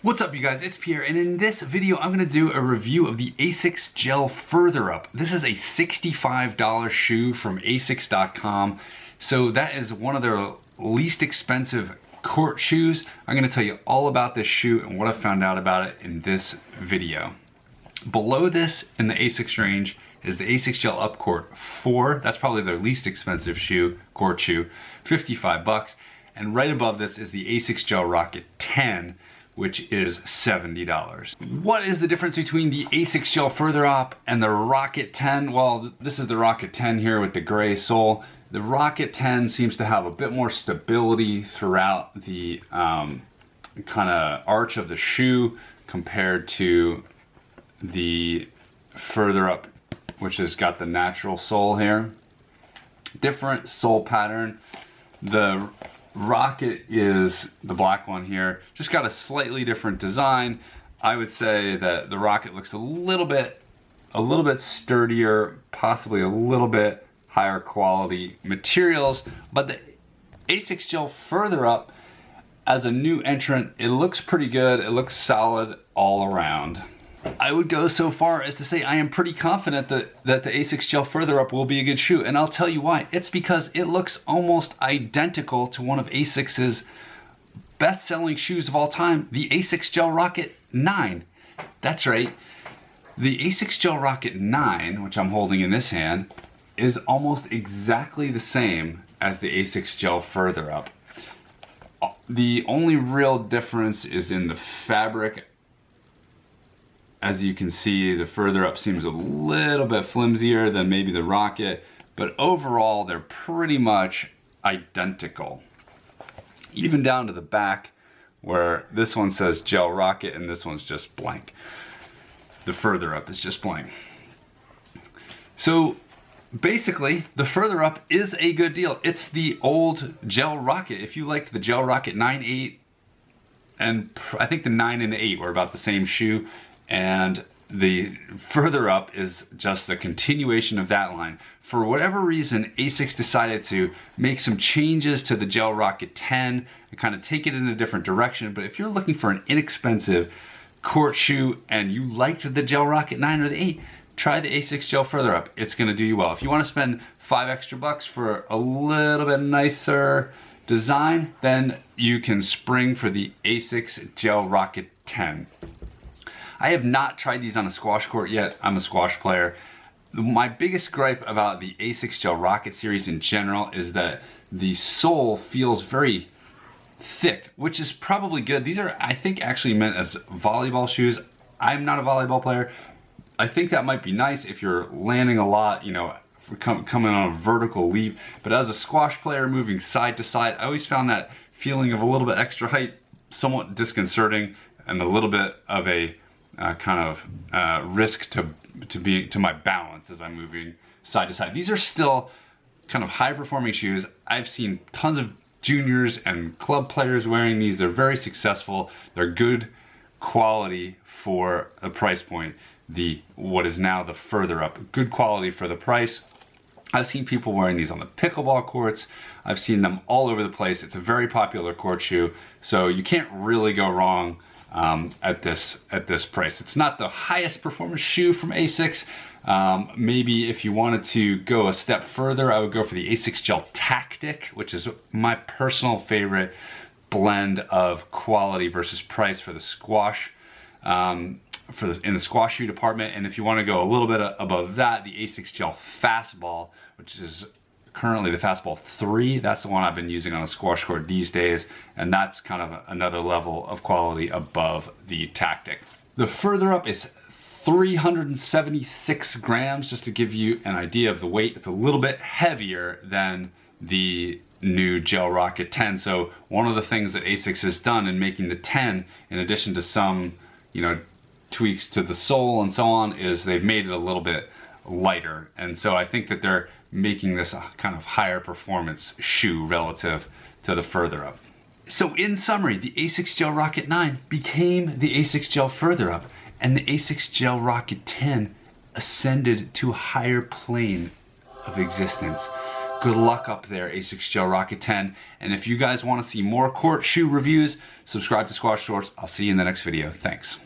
What's up you guys, it's Pierre, and in this video I'm going to do a review of the Asics Gel Furtherup. This is a $65 shoe from asics.com, so that is one of their least expensive court shoes. I'm going to tell you all about this shoe and what I found out about it in this video. Below this in the Asics range is the Asics Gel Up Court 4. That's probably their least expensive shoe, court shoe, 55 bucks. And right above this is the Asics Gel Rocket 10, which is $70. What is the difference between the Asics Gel Furtherup and the Rocket 10? Well, this is the Rocket 10 here with the gray sole. The Rocket 10 seems to have a bit more stability throughout the kind of arch of the shoe compared to the Furtherup, which has got the natural sole here. Different sole pattern. The Rocket is the black one here, just got a slightly different design. I would say that the Rocket looks a little bit sturdier, possibly a little bit higher quality materials, but the Asics Gel Furtherup, as a new entrant, it looks pretty good. It looks solid all around. I would go so far as to say I am pretty confident that the Asics Gel Furtherup will be a good shoe, and I'll tell you why. It's because it looks almost identical to one of Asics' best-selling shoes of all time, the Asics Gel Rocket 9. That's right. The Asics Gel Rocket 9, which I'm holding in this hand, is almost exactly the same as the Asics Gel Furtherup. The only real difference is in the fabric. As you can see, the Furtherup seems a little bit flimsier than maybe the Rocket, but overall they're pretty much identical. Even down to the back, where this one says Gel Rocket and this one's just blank. The Furtherup is just blank. So basically, the Furtherup is a good deal. It's the old Gel Rocket. If you liked the Gel Rocket 9, 8, and I think the 9 and the 8 were about the same shoe, and the Furtherup is just a continuation of that line. For whatever reason, Asics decided to make some changes to the Gel Rocket 10 and kind of take it in a different direction. But if you're looking for an inexpensive court shoe and you liked the Gel Rocket 9 or the 8, try the Asics Gel Furtherup. It's going to do you well. If you want to spend $5 extra for a little bit nicer design, then you can spring for the Asics Gel Rocket 10. I have not tried these on a squash court yet. I'm a squash player. My biggest gripe about the Asics Gel Rocket series in general is that the sole feels very thick, which is probably good. These are, I think, actually meant as volleyball shoes. I'm not a volleyball player. I think that might be nice if you're landing a lot, you know, coming on a vertical leap. But as a squash player moving side to side, I always found that feeling of a little bit extra height somewhat disconcerting and a little bit of a risk to my balance as I'm moving side to side. These are still kind of high performing shoes. I've seen tons of juniors and club players wearing these. They're very successful. They're good quality for a price point. What is now the Furtherup, good quality for the price. I've seen people wearing these on the pickleball courts. I've seen them all over the place. It's a very popular court shoe, so you can't really go wrong at this price. It's not the highest performance shoe from Asics. Maybe if you wanted to go a step further, I would go for the Asics Gel Tactic, which is my personal favorite blend of quality versus price for the squash, in the squash shoe department. And if you want to go a little bit above that, the Asics Gel Fastball, which is currently the Fastball 3, that's the one I've been using on a squash court these days, and that's kind of another level of quality above the Tactic. The Furtherup is 376 grams, just to give you an idea of the weight. It's a little bit heavier than the new Gel Rocket 10, so one of the things that Asics has done in making the 10, in addition to some, you know, tweaks to the sole and so on, is they've made it a little bit lighter. And so I think that they're making this a kind of higher performance shoe relative to the Furtherup. So in summary, the Asics Gel Rocket 9 became the Asics Gel Furtherup, and the Asics Gel Rocket 10 ascended to a higher plane of existence. Good luck up there, Asics Gel Rocket 10. And if you guys want to see more court shoe reviews, subscribe to Squash Shorts. I'll see you in the next video. Thanks.